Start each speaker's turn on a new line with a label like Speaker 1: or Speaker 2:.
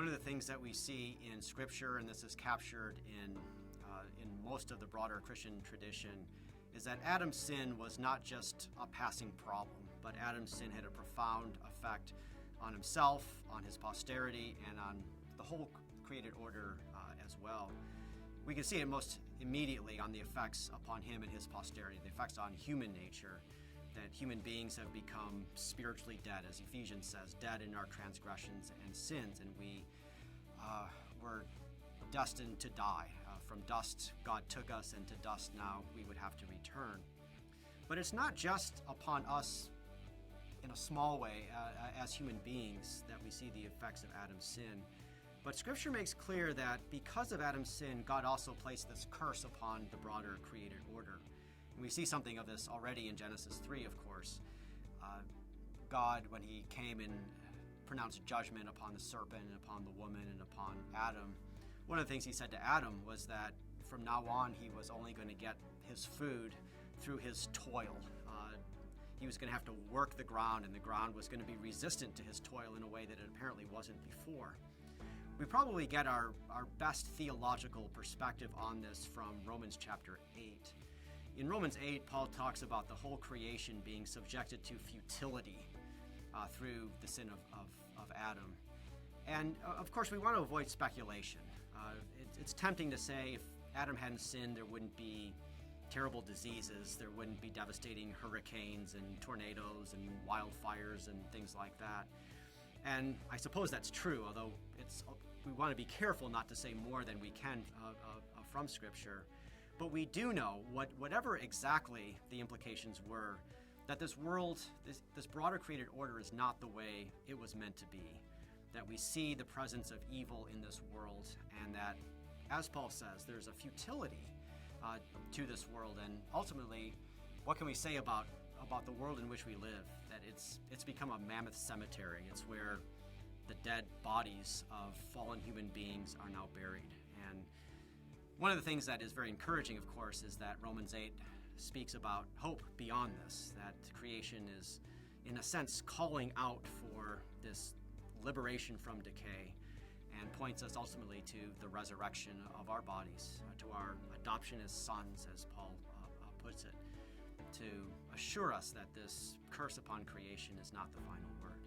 Speaker 1: One of the things that we see in Scripture, and this is captured in most of the broader Christian tradition, is that Adam's sin was not just a passing problem, but Adam's sin had a profound effect on himself, on his posterity, and on the whole created order as well. We can see it most immediately on the effects upon him and his posterity, the effects on human nature, that human beings have become spiritually dead, as Ephesians says, dead in our transgressions and sins, and we were destined to die. From dust God took us, and to dust now we would have to return. But it's not just upon us in a small way as human beings that we see the effects of Adam's sin. But Scripture makes clear that because of Adam's sin, God also placed this curse upon the broader created order. And we see something of this already in Genesis 3, of course. God, when he came and pronounced judgment upon the serpent and upon the woman and upon Adam, one of the things he said to Adam was that from now on he was only going to get his food through his toil. He was going to have to work the ground, and the ground was going to be resistant to his toil in a way that it apparently wasn't before. We probably get our best theological perspective on this from Romans chapter 8. In Romans 8, Paul talks about the whole creation being subjected to futility through the sin of Adam. And of course, we want to avoid speculation. It's tempting to say if Adam hadn't sinned, there wouldn't be terrible diseases, there wouldn't be devastating hurricanes and tornadoes and wildfires and things like that. And I suppose that's true, although we want to be careful not to say more than we can from Scripture. But we do know, whatever exactly the implications were, that this world, this broader created order is not the way it was meant to be. That we see the presence of evil in this world, and that, as Paul says, there's a futility to this world. And ultimately, what can we say about the world in which we live? That it's become a mammoth cemetery. It's where the dead bodies of fallen human beings are now buried. And one of the things that is very encouraging, of course, is that Romans 8 speaks about hope beyond this, that creation is, in a sense, calling out for this liberation from decay, and points us ultimately to the resurrection of our bodies, to our adoption as sons, as Paul puts it, to assure us that this curse upon creation is not the final word.